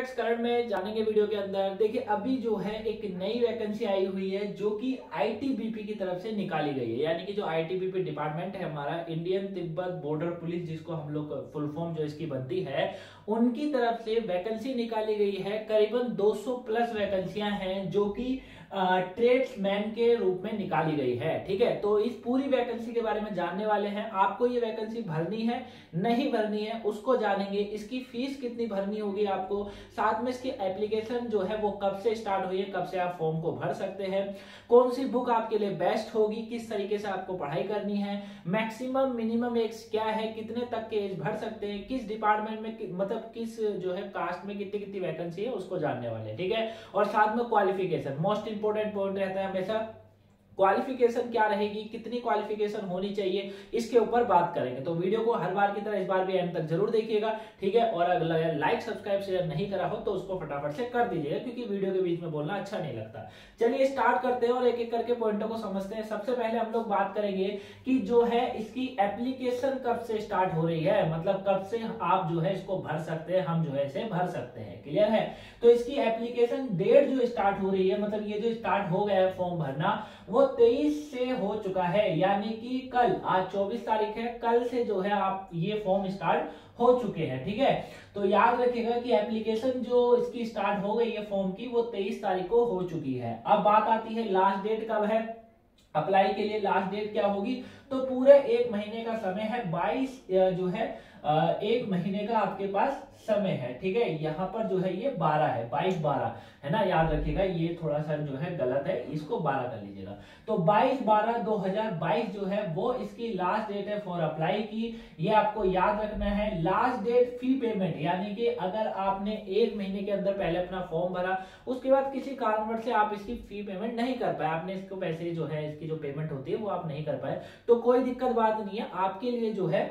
Friends, current में जानेंगे video के अंदर। देखिए अभी जो है एक नई वैकेंसी आई हुई है जो कि आईटीबीपी की तरफ से निकाली गई है। यानी कि जो आईटीबीपी डिपार्टमेंट है हमारा, इंडियन तिब्बत बॉर्डर पुलिस, जिसको हम लोग फुल फॉर्म जो इसकी बनती है, उनकी तरफ से वैकेंसी निकाली गई है। करीबन 200 प्लस वैकेंसियां हैं जो कि ट्रेड्समैन के रूप में निकाली गई है। ठीक है, तो इस पूरी वैकेंसी के बारे में जानने वाले हैं। आपको ये वैकेंसी भरनी है नहीं भरनी है उसको जानेंगे। इसकी फीस कितनी भरनी होगी आपको, साथ में इसकी एप्लीकेशन जो है वो कब से स्टार्ट हुई है, कब से आप फॉर्म को भर सकते हैं, कौन सी बुक आपके लिए बेस्ट होगी, किस तरीके से आपको पढ़ाई करनी है, मैक्सिमम मिनिमम एज क्या है, कितने तक के एज भर सकते हैं, किस डिपार्टमेंट में मतलब किस जो है कास्ट में कितनी कितनी वैकेंसी है उसको जानने वाले हैं। ठीक है, और साथ में क्वालिफिकेशन मोस्ट इंपोर्टेंट पॉइंट रहता है हमेशा। क्वालिफिकेशन क्या रहेगी, कितनी क्वालिफिकेशन होनी चाहिए, इसके ऊपर बात करेंगे। तो वीडियो को हर बार की तरह इस बार भी एंड तक जरूर देखिएगा। ठीक है, और अगर लाइक सब्सक्राइब शेयर नहीं करा हो तो उसको फटाफट से कर दीजिएगा, क्योंकि वीडियो के बीच में बोलना अच्छा नहीं लगता। चलिए स्टार्ट करते हैं और एक एक करके पॉइंटों को समझते हैं। सबसे पहले हम लोग बात करेंगे कि जो है इसकी एप्लीकेशन कब से स्टार्ट हो रही है, मतलब कब से आप जो है इसको भर सकते हैं, हम जो है इसे भर सकते हैं। क्लियर है, तो इसकी एप्लीकेशन डेट जो स्टार्ट हो रही है, मतलब ये जो स्टार्ट हो गया है फॉर्म भरना, वो 23 से हो चुका है। यानी कि कल, आज 24 तारीख है, कल से जो है आप ये फॉर्म स्टार्ट हो चुके हैं। ठीक है, तो याद रखिएगा कि एप्लीकेशन जो इसकी स्टार्ट हो गई है फॉर्म की, वो 23 तारीख को हो चुकी है। अब बात आती है लास्ट डेट कब है अप्लाई के लिए, लास्ट डेट क्या होगी, तो पूरे एक महीने का समय है। 22 जो है एक महीने का आपके पास समय है। ठीक है, यहाँ पर जो है ये 12 है, 22-12 है ना, याद रखिएगा। ये थोड़ा सा जो है गलत है, इसको 12 कर लीजिएगा। तो 22/12/2022 जो है वो इसकी लास्ट डेट है फॉर अप्लाई की। ये आपको याद रखना है। लास्ट डेट फी पेमेंट, यानी कि अगर आपने एक महीने के अंदर पहले अपना फॉर्म भरा, उसके बाद किसी कारणवश से आप इसकी फी पेमेंट नहीं कर पाए, आपने इसको पैसे जो है इसकी जो पेमेंट होती है वो आप नहीं कर पाए, तो कोई दिक्कत बात नहीं है। आपके लिए जो है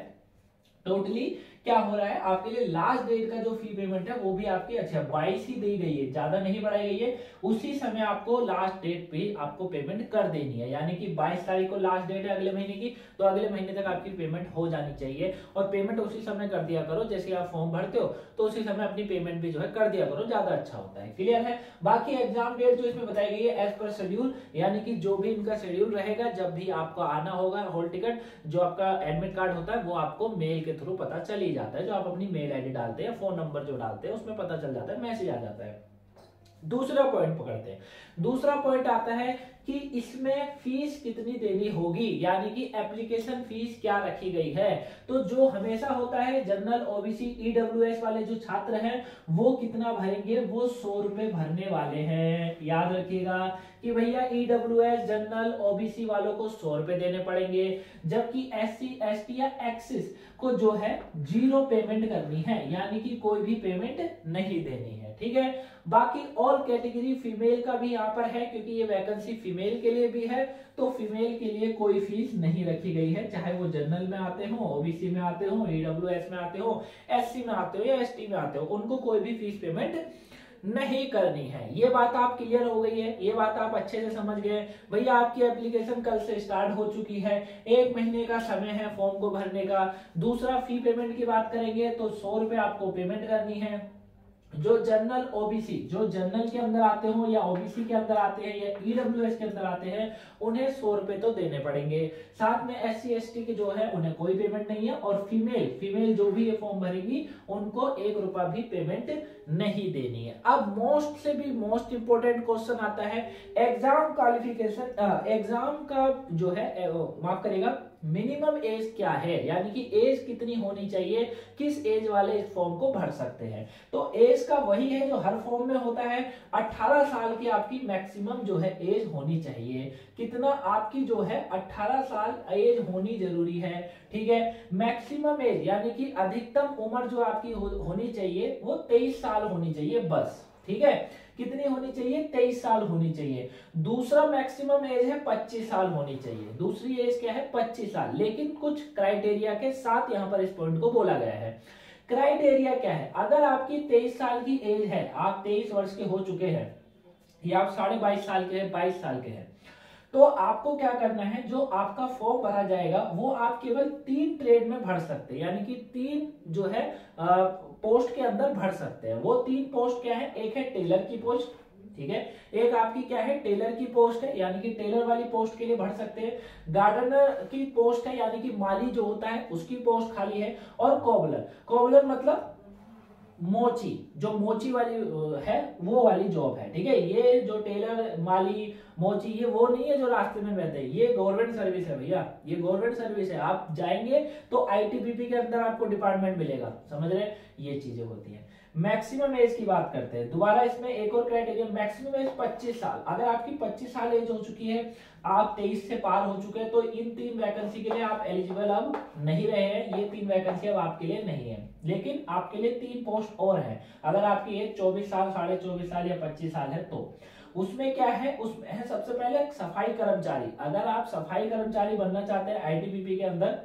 टोटली क्या हो रहा है, आपके लिए लास्ट डेट का जो फी पेमेंट है वो भी आपकी 22 ही दी गई है, ज्यादा नहीं बढ़ाई गई है। उसी समय आपको लास्ट डेट पे आपको पेमेंट कर देनी है। यानी कि 22 तारीख को लास्ट डेट है अगले महीने की, तो अगले महीने तक आपकी पेमेंट हो जानी चाहिए। और पेमेंट उसी समय कर दिया करो, जैसे आप फॉर्म भरते हो तो उसी समय अपनी पेमेंट भी जो है कर दिया करो, ज्यादा अच्छा होता है। क्लियर है, बाकी एग्जाम डेट जो इसमें बताई गई है एज पर शेड्यूल, यानी कि जो भी इनका शेड्यूल रहेगा, जब भी आपको आना होगा, हॉल टिकट जो आपका एडमिट कार्ड होता है वो आपको मेल के थ्रू पता चल ही जाता है। जो आप अपनी मेल आईडी डालते हैं, फोन नंबर जो डालते हैं, उसमें पता चल जाता है, मैसेज आ जाता है। दूसरा पॉइंट पकड़ते हैं। दूसरा पॉइंट आता है कि इसमें फीस कितनी देनी होगी, यानी कि एप्लीकेशन फीस क्या रखी गई है। तो जो हमेशा होता है, जनरल ओबीसी ईडब्ल्यूएस वाले जो छात्र हैं वो कितना भरेंगे, वो 100 रुपए भरने वाले हैं। याद रखिएगा कि भैया ईडब्ल्यूएस जनरल ओबीसी वालों को 100 रुपए देने पड़ेंगे, जबकि एससी एसटी या एक्सिस को जो है 0 पेमेंट करनी है, यानी कि कोई भी पेमेंट नहीं देनी है। ठीक है, बाकी ऑल कैटेगरी फीमेल का भी यहाँ पर है, क्योंकि ये वैकेंसी फीमेल के लिए भी है, तो फीमेल के लिए कोई फीस नहीं रखी गई है, चाहे वो जनरल में आते हो, ओबीसी में आते हो, ईडब्ल्यूएस में आते हो, एससी में आते हो या एसटी में आते हो, उनको कोई भी फीस पेमेंट नहीं करनी है। ये बात आप क्लियर हो गई है, ये बात आप अच्छे से समझ गए। भैया आपकी एप्लीकेशन कल से स्टार्ट हो चुकी है, एक महीने का समय है फॉर्म को भरने का। दूसरा, फी पेमेंट की बात करेंगे तो 100 रुपए आपको पेमेंट करनी है। जो जनरल ओबीसी, जो जनरल के अंदर आते हो या ओबीसी के अंदर आते हैं या ईडब्ल्यूएस के अंदर आते हैं, उन्हें 100 रुपए तो देने पड़ेंगे। साथ में एससी एसटी के जो है उन्हें कोई पेमेंट नहीं है, और फीमेल जो भी ये फॉर्म भरेगी उनको 1 रुपया भी पेमेंट नहीं देनी है। अब मोस्ट से भी मोस्ट इंपोर्टेंट क्वेश्चन आता है, एग्जाम क्वालिफिकेशन, एग्जाम का जो है माफ करेगा, मिनिमम एज क्या है, यानी कि एज कितनी होनी चाहिए, किस एज वाले इस फॉर्म को भर सकते हैं। तो एज का वही है जो हर फॉर्म में होता है, 18 साल की आपकी मैक्सिमम जो है एज होनी चाहिए। कितना, आपकी जो है 18 साल एज होनी जरूरी है। ठीक है, मैक्सिमम एज यानी कि अधिकतम उम्र जो आपकी होनी चाहिए वो 23 साल होनी चाहिए बस। ठीक है, कितनी होनी चाहिए, 23 साल होनी चाहिए। दूसरा मैक्सिमम एज है 25 साल होनी चाहिए, दूसरी एज क्या है 25 साल, लेकिन कुछ क्राइटेरिया के साथ यहाँ पर इस पॉइंट को बोला गया है। क्राइटेरिया क्या है, अगर आपकी 23 साल की एज है, आप 23 वर्ष के हो चुके हैं, या आप 22.5 साल के हैं, 22 साल के हैं, तो आपको क्या करना है, जो आपका फॉर्म भरा जाएगा वो आप केवल 3 ट्रेड में भर सकते हैं, यानी कि 3 जो है पोस्ट के अंदर भर सकते हैं। वो 3 पोस्ट क्या है, एक है टेलर की पोस्ट, ठीक है, एक आपकी क्या है टेलर की पोस्ट है, यानी कि टेलर वाली पोस्ट के लिए भर सकते हैं, गार्डनर की पोस्ट है यानी कि माली जो होता है उसकी पोस्ट खाली है, और कोबलर, कोबलर मतलब मोची, जो मोची वाली है वो वाली जॉब है, ठीक है। ये जो टेलर, माली, मोची, ये वो नहीं है जो रास्ते में बैठे हैं, ये गवर्नमेंट सर्विस है भैया, ये गवर्नमेंट सर्विस है। आप जाएंगे तो आईटीबीपी के अंदर आपको डिपार्टमेंट मिलेगा, समझ रहे हैं, ये चीजें होती है। मैक्सिमम एज की बात करते हैं, दोबारा इसमें एक और क्राइटेरिया, मैक्सिमम एज 25 साल। अगर आपकी 25 साल एज हो चुकी है, आप 23 से पार हो चुके हैं, तो इन 3 वैकेंसी के लिए आप एलिजिबल अब नहीं रहे हैं, ये 3 वैकेंसी अब आपके लिए नहीं है। लेकिन आपके लिए 3 पोस्ट और है, अगर आपकी एज 24 साल, 24.5 साल या 25 साल है तो उसमें क्या है, उसमें है सबसे पहले सफाई कर्मचारी। अगर आप सफाई कर्मचारी बनना चाहते हैं आईटीबीपी के अंदर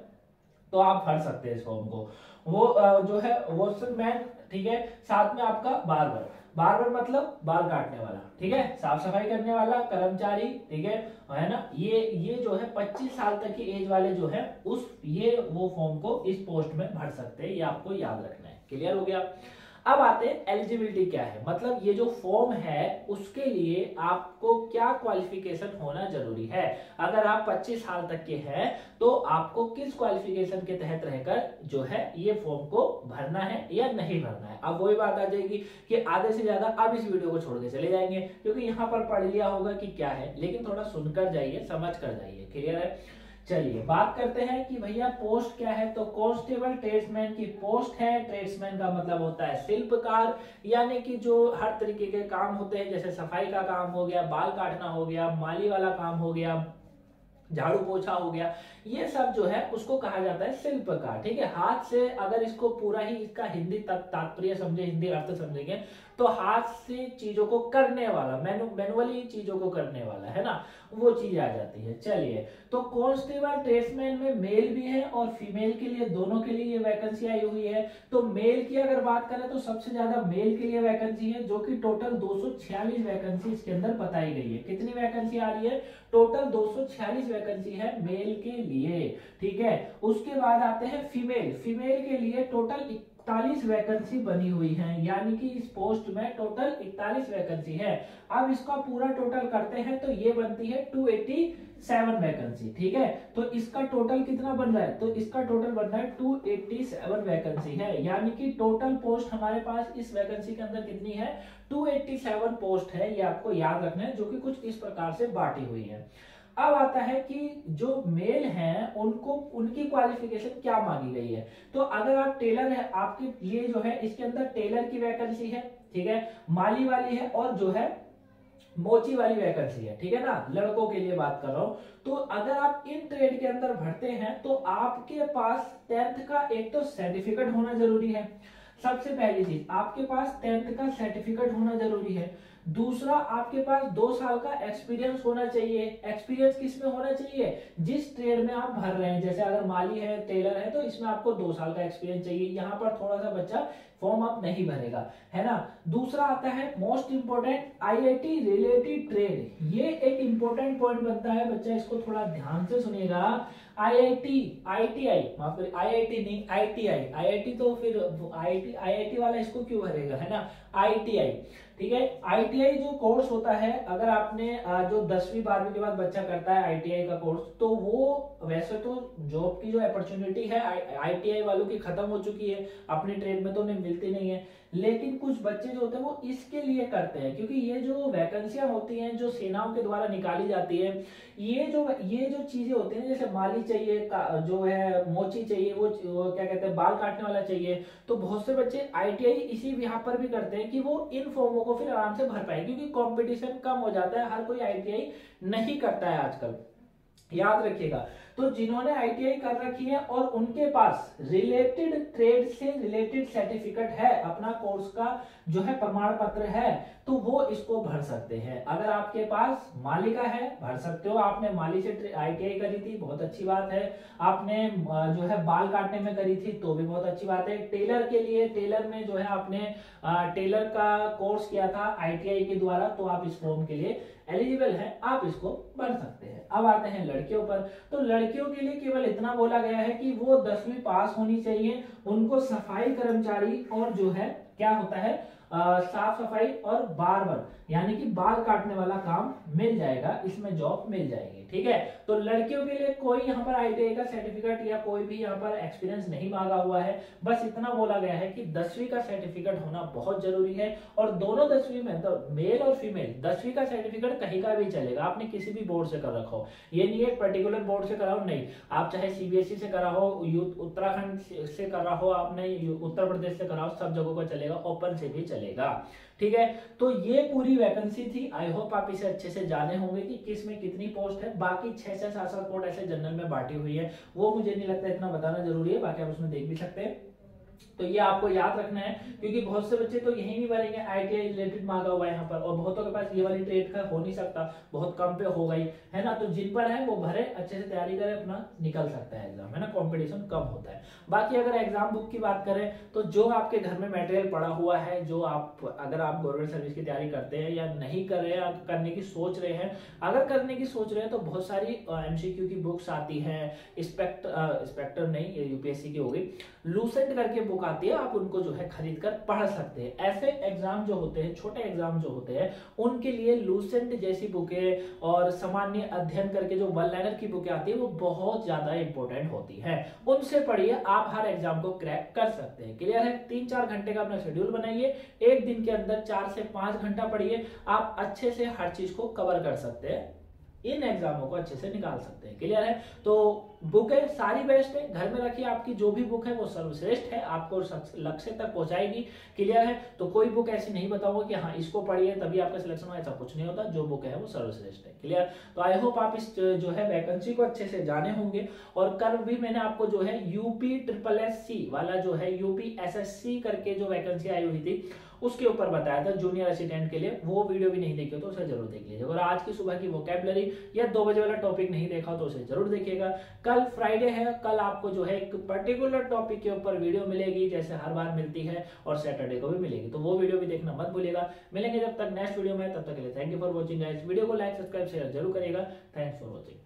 तो आप भर सकते हैं इस फॉर्म को। वो जो है वॉशमैन, ठीक है, साथ में आपका बार्बर, बार्बर मतलब बाल काटने वाला, ठीक है, साफ सफाई करने वाला कर्मचारी, ठीक है ना। ये जो है 25 साल तक की एज वाले जो है उस ये वो फॉर्म को इस पोस्ट में भर सकते हैं, ये आपको याद रखना है। क्लियर हो गया। अब आते हैं एलिजिबिलिटी क्या है, मतलब ये जो फॉर्म है उसके लिए आपको क्या क्वालिफिकेशन होना जरूरी है। अगर आप 25 साल तक के हैं तो आपको किस क्वालिफिकेशन के तहत रहकर जो है ये फॉर्म को भरना है या नहीं भरना है। अब वही बात आ जाएगी कि आधे से ज्यादा अब इस वीडियो को छोड़ के चले जाएंगे, क्योंकि यहाँ पर पढ़ लिया होगा कि क्या है, लेकिन थोड़ा सुनकर जाइए, समझ कर जाइए। क्लियर है। चलिए बात करते हैं कि भैया पोस्ट क्या है। तो कांस्टेबल ट्रेड्समैन की पोस्ट है। ट्रेड्समैन का मतलब होता है शिल्पकार, यानी कि जो हर तरीके के काम होते हैं, जैसे सफाई का काम हो गया, बाल काटना हो गया, माली वाला काम हो गया, झाड़ू पोछा हो गया, ये सब जो है उसको कहा जाता है शिल्पकार। ठीक है, हाथ से अगर इसको पूरा ही इसका हिंदी तात्पर्य समझे, हिंदी अर्थ समझेंगे तो हाथ से चीजों को करने वाला, मैनुअली चीजों को करने वाला, है ना, वो चीज आ जाती है। चलिए, तो कांस्टेबल ट्रेड्समैन में मेल भी है और फीमेल के लिए, दोनों के लिए ये वैकेंसी आई हुई है। तो मेल की अगर बात करें तो सबसे ज्यादा मेल के लिए वैकेंसी है, जो कि टोटल 246 वैकेंसी इसके अंदर बताई गई है। कितनी वैकेंसी आ रही है? टोटल 246 वैकेंसी है मेल के लिए। ठीक है, उसके बाद आते हैं फीमेल। फीमेल के लिए टोटल 41 वैकेंसी बनी हुई है, यानी कि इस पोस्ट में टोटल 41 वैकेंसी है। अब इसका पूरा टोटल करते हैं तो ये बनती है 287 वैकेंसी। ठीक है, तो इसका टोटल कितना बन रहा है? तो इसका टोटल बन रहा है 287 वैकेंसी है, यानी कि टोटल पोस्ट हमारे पास इस वैकेंसी के अंदर कितनी है? 287 पोस्ट है। ये आपको याद रखना है, जो कि कुछ इस प्रकार से बांटी हुई है। अब आता है कि जो मेल हैं उनको, उनकी क्वालिफिकेशन क्या मांगी गई है। तो अगर आप टेलर है, आपके लिए जो है इसके अंदर टेलर की वैकेंसी है, ठीक है, माली वाली है और जो है मोची वाली वैकेंसी है। ठीक है ना, लड़कों के लिए बात कर रहा हूं। तो अगर आप इन ट्रेड के अंदर भरते हैं तो आपके पास 10th का एक तो सर्टिफिकेट होना जरूरी है। सबसे पहली चीज, आपके पास 10th का सर्टिफिकेट होना जरूरी है। दूसरा, आपके पास 2 साल का एक्सपीरियंस होना चाहिए। एक्सपीरियंस किस में होना चाहिए? जिस ट्रेड में आप भर रहे हैं, जैसे अगर माली है, टेलर है, तो इसमें आपको 2 साल का एक्सपीरियंस चाहिए। यहाँ पर थोड़ा सा बच्चा फॉर्म आप नहीं भरेगा, है ना। दूसरा आता है most important, IIT related trade. ये एक इंपॉर्टेंट पॉइंट बनता है बच्चा, इसको थोड़ा ध्यान से सुनिएगा। आईआईटी, आईटीआई, माफ करिए, आईआईटी नहीं, आईटीआई। आईआईटी तो फिर आईआईटी वाला इसको क्यों भरेगा, है ना, आईटीआई। ठीक है, आईटीआई जो कोर्स होता है, अगर आपने जो 10वीं 12वीं के बाद बच्चा करता है आईटीआई का कोर्स, तो वो वैसे तो जॉब की जो अपॉर्चुनिटी है आईटीआई वालों की खत्म हो चुकी है, अपनी ट्रेड में तो उन्हें मिलती नहीं है। लेकिन कुछ बच्चे जो होते हैं वो इसके लिए करते हैं, क्योंकि ये जो वैकेंसियां होती हैं जो सेनाओं के द्वारा निकाली जाती है, ये जो चीजें होती हैं, जैसे माली चाहिए, जो है मोची चाहिए, वो क्या कहते हैं, बाल काटने वाला चाहिए, तो बहुत से बच्चे आईटीआई इसी यहाँ पर भी करते हैं कि वो इन फॉर्मों को फिर आराम से भर पाए, क्योंकि कंपटीशन कम हो जाता है, हर कोई आईटीआई नहीं करता है आजकल, याद रखिएगा। तो जिन्होंने आईटीआई कर रखी है और उनके पास रिलेटेड ट्रेड से रिलेटेड सर्टिफिकेट है, अपना कोर्स का जो है प्रमाण पत्र है, तो वो इसको भर सकते हैं। अगर आपके पास माली का है भर सकते हो, आपने माली से आईटीआई करी थी बहुत अच्छी बात है, आपने जो है बाल काटने में करी थी तो भी बहुत अच्छी बात है। टेलर के लिए, टेलर में जो है आपने टेलर का कोर्स किया था आईटीआई के द्वारा, तो आप इस फॉर्म के लिए एलिजिबल है, आप इसको भर सकते हैं। अब आते हैं लड़कियों पर, तो लड़कियों के लिए केवल इतना बोला गया है कि वो 10वीं पास होनी चाहिए, उनको सफाई कर्मचारी और जो है क्या होता है साफ सफाई और बार्बर यानी कि बाल काटने वाला काम मिल जाएगा, इसमें जॉब मिल जाएगी। ठीक है, तो लड़कियों के लिए कोई यहाँ पर आईटीआई का सर्टिफिकेट या कोई भी यहाँ पर एक्सपीरियंस नहीं मांगा हुआ है, बस इतना बोला गया है कि 10वीं का सर्टिफिकेट होना बहुत जरूरी है। और दोनों 10वीं में, तो मेल और फीमेल 10वीं का सर्टिफिकेट कहीं का भी चलेगा, आपने किसी भी बोर्ड से कर रखा हो, ये नहीं है पर्टिकुलर बोर्ड से कराओ, नहीं, आप चाहे सीबीएसई से करा हो, उत्तराखंड से करा हो, आपने उत्तर प्रदेश से करा हो, सब जगहों का चलेगा, ओपन से भी चलेगा। ठीक है, तो ये पूरी वैकेंसी थी। आई होप आप इसे अच्छे से जाने होंगे कि किस में कितनी पोस्ट है। बाकी 6 7 पोस्ट ऐसे जनरल में बांटी हुई है, वो मुझे नहीं लगता इतना बताना जरूरी है, बाकी आप उसमें देख भी सकते हैं। तो ये आपको याद रखना है, क्योंकि बहुत से बच्चे तो यही नहीं भरेंगे, आईटीआई रिलेटेड मांगा हुआ है यहाँ पर, और बहुतों के पास ये वाली ट्रेड का हो नहीं सकता, बहुत कम पे हो गई है ना। तो जिन पर है वो भरे, अच्छे से तैयारी करें, अपना निकल सकता है एग्जाम, है ना, कंपटीशन कम होता है। बाकी अगर एग्जाम बुक की बात करें तो जो आपके घर में मटेरियल पड़ा हुआ है, जो आप अगर आप गवर्नमेंट सर्विस की तैयारी करते हैं या नहीं कर रहे हैं, करने की सोच रहे हैं, अगर करने की सोच रहे हैं तो बहुत सारी एमसीक्यू की बुक्स आती है, इंस्पेक्टर नहीं, ये यूपीएससी की हो गई, लूसेंट करके बुक आती है, आप उनको जो है खरीद कर पढ़ सकते हैं। ऐसे एग्जाम जो होते हैं, छोटे एग्जाम जो होते हैं, उनके लिए लूसेंट जैसी बुकें और सामान्य अध्ययन करके जो वन लाइनर की बुकें आती है वो बहुत ज्यादा इंपॉर्टेंट होती है, उनसे पढ़िए, आप हर एग्जाम को क्रैक कर सकते हैं। क्लियर है, 3-4 घंटे का अपना शेड्यूल बनाइए, एक दिन के अंदर 4 से 5 घंटा पढ़िए, आप अच्छे से हर चीज को कवर कर सकते हैं, इन एग्जामों को अच्छे से निकाल सकते हैं। क्लियर है, तो बुकें सारी बेस्ट है, घर में रखिए, आपकी जो भी बुक है वो सर्वश्रेष्ठ है, आपको लक्ष्य तक पहुंचाएगी। क्लियर है, तो कोई बुक ऐसी नहीं बताऊंगा कि हाँ इसको पढ़िए तभी आपका सिलेक्शन हो, ऐसा कुछ नहीं होता, जो बुक है वो सर्वश्रेष्ठ है। क्लियर, तो आई होप आप इस जो है वैकेंसी को अच्छे से जाने होंगे। और कल भी मैंने आपको जो है यूपी SSSC वाला जो है यूपी SSC करके जो वैकेंसी आई हुई थी उसके ऊपर बताया था जूनियर असिस्टेंट के लिए, वो वीडियो भी नहीं देखी हो तो उसे जरूर देख लीजिए। और आज की सुबह की वोकैबुलरी या 2 बजे वाला टॉपिक नहीं देखा तो उसे जरूर देखिएगा। कल फ्राइडे है, कल आपको जो है एक पर्टिकुलर टॉपिक के ऊपर वीडियो मिलेगी, जैसे हर बार मिलती है, और सैटरडे को भी मिलेगी, तो वो वीडियो भी देखना मत भूलिएगा। मिलेंगे जब तक नेक्स्ट वीडियो में, तब तक के लिए thank you for watching guys. Video को लाइक, सब्सक्राइब, शेयर जरूर करिएगा। Thanks for watching.